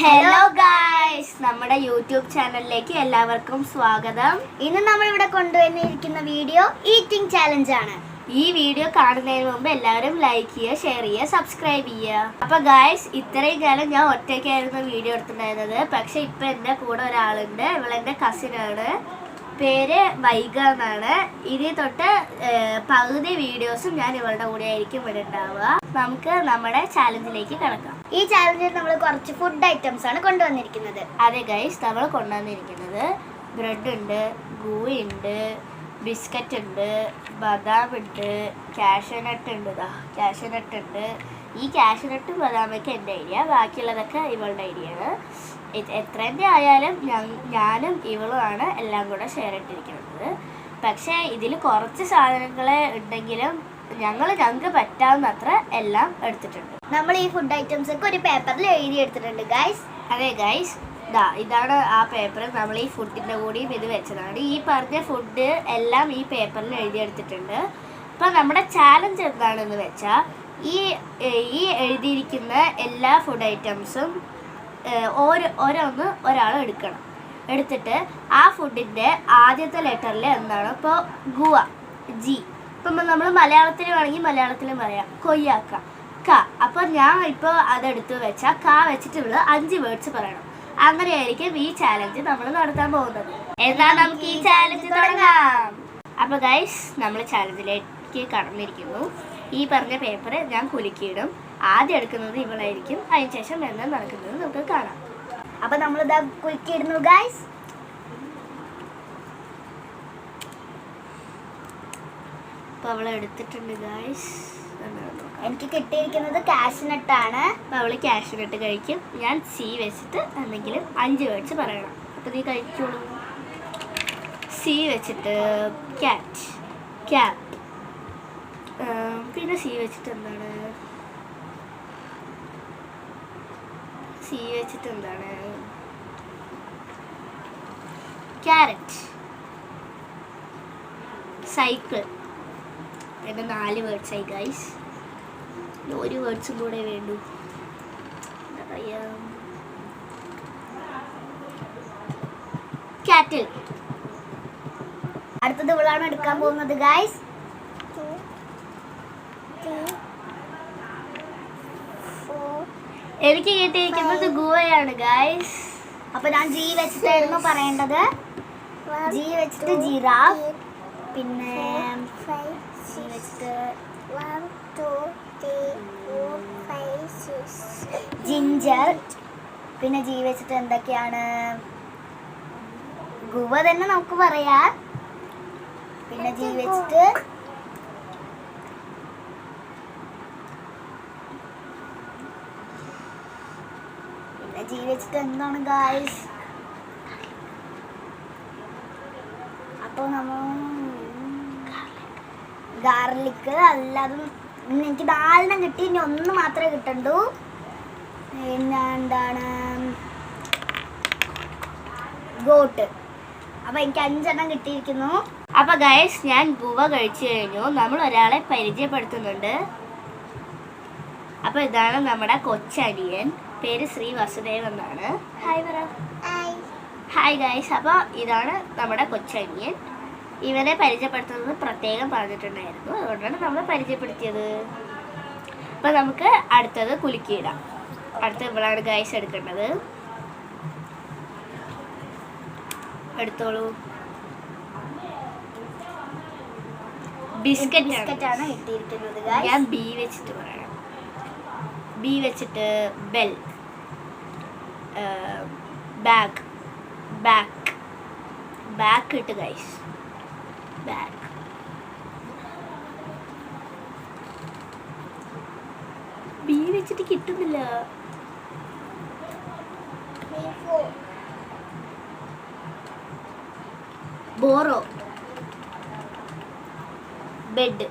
Hello guys, നമ്മുടെ YouTube ചാനലിലേക്ക് എല്ലാവർക്കും സ്വാഗതം. ഇന്ന് നമ്മൾ ഇവിടെ കൊണ്ടുവന്നിരിക്കുന്ന വീഡിയോ ഈറ്റിംഗ് ചാലഞ്ച് ആണ്. ഈ വീഡിയോ കാണുന്നതിന് മുമ്പ് എല്ലാവരും ലൈക്ക് ചെയ്യുക, ഷെയർ ചെയ്യുക, സബ്സ്ക്രൈബ് ചെയ്യുക. അപ്പൊ ഗായ്സ്, ഇത്രയും കാലം ഞാൻ ഒറ്റയ്ക്കായിരുന്നു വീഡിയോ എടുത്തിട്ടുണ്ടായിരുന്നത്. പക്ഷെ ഇപ്പൊ എൻ്റെ കൂടെ ഒരാളുണ്ട്. ഇവളെൻ്റെ കസിനാണ്. പേര് വൈഗ എന്നാണ്. ഇനി തൊട്ട് പകുതി വീഡിയോസും ഞാൻ ഇവളുടെ കൂടെ ആയിരിക്കും ഇവിടെ ഉണ്ടാവുക. നമുക്ക് നമ്മുടെ ചാലഞ്ചിലേക്ക് കിടക്കാം. ഈ ചാലഞ്ചിൽ നമ്മൾ കുറച്ച് ഫുഡ് ഐറ്റംസ് ആണ് കൊണ്ടുവന്നിരിക്കുന്നത്. അതെ ഗൈസ്, നമ്മൾ കൊണ്ടുവന്നിരിക്കുന്നത് ബ്രെഡ് ഉണ്ട്, ഗൂയി ഉണ്ട്, ബിസ്ക്കറ്റ് ഉണ്ട്, ബദാം ഉണ്ട്, കാഷ്യൂനട്ട് ഉണ്ട്. കാഷ്യൂനട്ട് ഉണ്ട്. ഈ കാഷ്യൂനട്ടും ബദാമൊക്കെ എൻ്റെ ഐഡിയ, ബാക്കിയുള്ളതൊക്കെ ഇവളുടെ ഐഡിയ ആണ്. എത്രൻ്റെ ആയാലും ഞാനും ഇവളുമാണ് എല്ലാം കൂടെ ഷെയർ ഇട്ടിരിക്കുന്നത്. പക്ഷേ ഇതിൽ കുറച്ച് സാധനങ്ങൾ ഉണ്ടെങ്കിലും ഞങ്ങൾക്ക് പറ്റാവുന്നത്ര എല്ലാം എടുത്തിട്ടുണ്ട്. നമ്മൾ ഈ ഫുഡ് ഐറ്റംസ് ഒക്കെ ഒരു പേപ്പറിൽ എഴുതി എടുത്തിട്ടുണ്ട് ഗൈസ്. അതെ ഗൈസ്, ഇതാണ് ആ പേപ്പർ. നമ്മൾ ഈ ഫുഡിൻ്റെ കൂടിയും ഇത് വെച്ചതാണ്. ഈ പറഞ്ഞ ഫുഡ് എല്ലാം ഈ പേപ്പറിൽ എഴുതിയെടുത്തിട്ടുണ്ട്. അപ്പം നമ്മുടെ ചാലഞ്ച് എന്താണെന്ന് വെച്ചാൽ ഈ എഴുതിയിരിക്കുന്ന എല്ലാ ഫുഡ് ഐറ്റംസും ഓരോന്ന് ഒരാൾ എടുക്കണം. എടുത്തിട്ട് ആ ഫുഡിൻ്റെ ആദ്യത്തെ ലെറ്ററിൽ എന്താണ്, ഇപ്പോൾ ഗുവ ജി, ഇപ്പം നമ്മൾ മലയാളത്തിൽ വേണമെങ്കിൽ മലയാളത്തിലും പറയാം. കൊയ്യാക്ക ക. അപ്പോൾ ഞാൻ ഇപ്പോൾ അതെടുത്ത് വെച്ചാൽ ക വെച്ചിട്ട് 5 വേർഡ്സ് പറയണം. അങ്ങനെയായിരിക്കും ഈ ചാലഞ്ച് നമ്മൾ നടത്താൻ പോകുന്നത്. എന്നാൽ നമുക്ക് ഈ ചാലഞ്ച് തുടങ്ങാം. അപ്പോൾ ഗൈസ്, നമ്മൾ ചാലഞ്ചിലേക്ക് കടന്നിരിക്കുന്നു. ഈ പറഞ്ഞ പേപ്പർ ഞാൻ കുലുക്കിയിടും. ആദ്യം എടുക്കുന്നത് ഇവളായിരിക്കും. അതിനുശേഷം എന്താ നടക്കുന്നത് നമുക്ക് കാണാം. അപ്പോൾ നമ്മളിതാ കുലുക്കിയിടുന്നു ഗൈസ്. അപ്പോൾ അവൾ എടുത്തിട്ടുണ്ട് ഗൈസ്. എനിക്ക് കിട്ടിയിരിക്കുന്നത് കാഷ്യൂനട്ട് ആണ്. അപ്പോൾ അവൾ കാഷ്യൂനട്ട് കഴിക്കും. ഞാൻ സി വെച്ചിട്ട് എന്തെങ്കിലും 5 വേർഡ്സ് പറയണം. അപ്പോൾ നീ കഴിച്ചോളൂ. സി വെച്ചിട്ട് ക്യാറ്റ്, ക്യാപ്പ്. പിന്നെ സി വെച്ചിട്ട് എന്താണ്, സി വെച്ചിട്ട് എന്താണ്, ക്യാരറ്റ്, സൈക്കിൾ. എൻ്റെ 4 വേർഡ്സായി ഗൈസ്. ഒരു വേർഡ്സും കൂടെ വേണ്ടു. എന്താ പറയാ, കാറ്റിൽ. അടുത്തത് ഇവളാണ് എടുക്കാൻ പോകുന്നത് ഗൈസ്. എനിക്ക് കിട്ടിയിരിക്കുന്നത് ഗുവയാണ് ഗൈസ്. അപ്പൊ ഞാൻ ജി വെച്ചിട്ടായിരുന്നു പറയേണ്ടത്. ജി വെച്ചിട്ട് ജിറാഫ്, പിന്നെ ജി വെച്ചിട്ട് ജിഞ്ചർ, പിന്നെ ജി വെച്ചിട്ട് എന്തൊക്കെയാണ്, ഗുവ തന്നെ നമുക്ക് പറയാം. പിന്നെ ജി വെച്ചിട്ട് എന്താണ് ഗായ്സ്. അപ്പോൾ നമ്മൾ ഗാർലിക്. അല്ലാതെ എനിക്ക് 4 കിട്ടി, ഇനി 1 മാത്രമേ കിട്ടണ്ടൂ. പിന്നെ എന്താണ്, ഗോട്ട്. അപ്പോൾ എനിക്ക് 5 കിട്ടിയിരിക്കുന്നു. അപ്പോൾ ഗൈസ്, ഞാൻ ഗുവ കഴിച്ചു കഴിഞ്ഞു. നമ്മൾ ഒരാളെ പരിചയപ്പെടുത്തുന്നുണ്ട്. അപ്പോൾ ഇതാണ് നമ്മുടെ കൊച്ചനിയൻ. പേര് ശ്രീ വസുദേവ് എന്നാണ്. ഹായ് പറ. Hi guys. അപ്പോൾ ഇതാണ് നമ്മുടെ കൊച്ചനിയൻ. ഇവനെ പരിചയപ്പെടുത്തുന്നത് പ്രത്യേകം പറഞ്ഞിട്ടുണ്ടായിരുന്നു. അതുകൊണ്ടാണ് നമ്മൾ പരിചയപ്പെടുത്തിയത്. അപ്പോൾ നമുക്ക് അടുത്തത് കുലുക്കിയിടാം. അടുത്ത ഇവളാണ് ഗൈസ് എടുക്കേണ്ടത്. എടുത്തോളൂ. ബിസ്ക്കറ്റ് ആണ് ഇട്ടിരിക്കുന്നത്. ഞാൻ ബി വെച്ചിട്ട് പറയണം. ബി വെച്ചിട്ട് ബെൽ, ബാഗ്, ബാക്ക്, ബാക്ക് ഇട്ട് ഗൈസ്. ബാഗ്. ബി വെച്ചിട്ട് കിട്ടുന്നില്ല. Borrow, bed.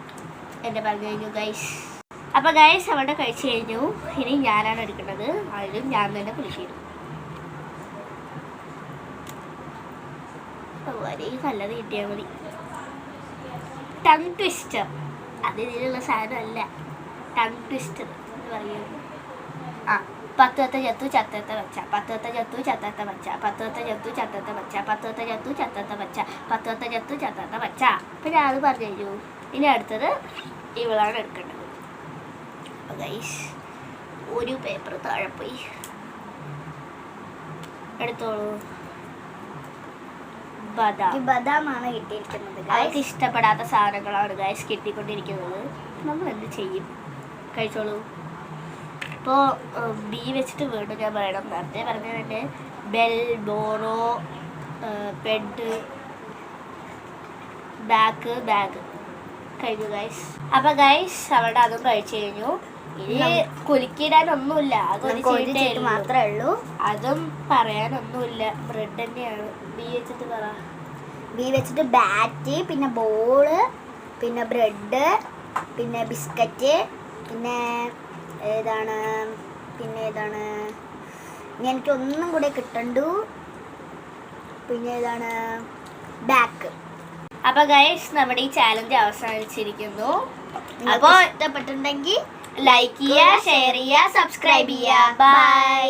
എൻ്റെ പറഞ്ഞു കഴിഞ്ഞു ഗൈസ്. അപ്പോൾ ഗൈസ്, അവിടെ കഴിച്ചു കഴിഞ്ഞു. ഇനി ഞാനാണ് എടുക്കുന്നത്. അതിലും ഞാൻ തന്നെ കുളിച്ചിരുന്നു. വളരെ നല്ലത് കിട്ടിയാൽ മതി. Tongue twister. അത് ഇതിലുള്ള സാധനമല്ല. ടങ് ട്വിസ്റ്റർ എന്ന് പറയുന്നത്. പത്തുവത്ത ചത്തു ചത്തത്ത വച്ച, പത്തുവത്ത ചത്തു ചത്തത്ത വച്ച, പത്തുവത്ത ചത്തു ചത്തത്ത വച്ച, പത്തുവത്ത ചത്തു ചത്തത്ത വച്ച, പത്തുവത്ത ചത്തു ചത്തത്ത വച്ച. അപ്പം ഞാൻ അത് പറഞ്ഞു കഴിഞ്ഞു. ഇനി അടുത്തത് ഇവളാണ് എടുക്കേണ്ടത്. ഗൈസ് ഒരു പേപ്പർ താഴെ പോയി, എടുത്തോളൂ. ബദാമാണ് കിട്ടിയിരിക്കുന്നത്. അവർക്ക് ഇഷ്ടപ്പെടാത്ത സാധനങ്ങളാണ് ഗൈസ് കിട്ടിക്കൊണ്ടിരിക്കുന്നത്. നമ്മൾ എന്ത് ചെയ്യും? കഴിച്ചോളൂ. ഇപ്പോൾ ബി വെച്ചിട്ട് വീണ്ടും ഞാൻ പറയണം. നേരത്തെ പറഞ്ഞതിൻ്റെ ബെൽ, ബോറോ, ബെഡ്, ബാഗ് കഴിഞ്ഞു ഗൈസ്. അപ്പം ഗൈസ് അവളുടെ അതും കഴിച്ചു കഴിഞ്ഞു. ഇനി കുലുക്കിയിടാനൊന്നുമില്ല, അത് മാത്രമേ ഉള്ളൂ. അതും പറയാനൊന്നുമില്ല. ബ്രെഡ് തന്നെയാണ്. ബി വെച്ചിട്ട് പറ. ബി വെച്ചിട്ട് ബാറ്റ്, പിന്നെ ബോള്, പിന്നെ ബ്രെഡ്, പിന്നെ ബിസ്ക്കറ്റ്, പിന്നെ ഏതാണ് ഇനി എനിക്ക് ഒന്നും കൂടെ കിട്ടണ്ടു. പിന്നെ ഏതാണ് ബാക്ക്. അപ്പൊ ഗൈസ് നമ്മുടെ ഈ ചാലഞ്ച് അവസാനിച്ചിരിക്കുന്നു. അപ്പോൾ ഇഷ്ടപ്പെട്ടിട്ടുണ്ടെങ്കിൽ ലൈക്ക് ചെയ്യുക, ഷെയർ ചെയ്യുക, സബ്സ്ക്രൈബ് ചെയ്യുക. ബൈ.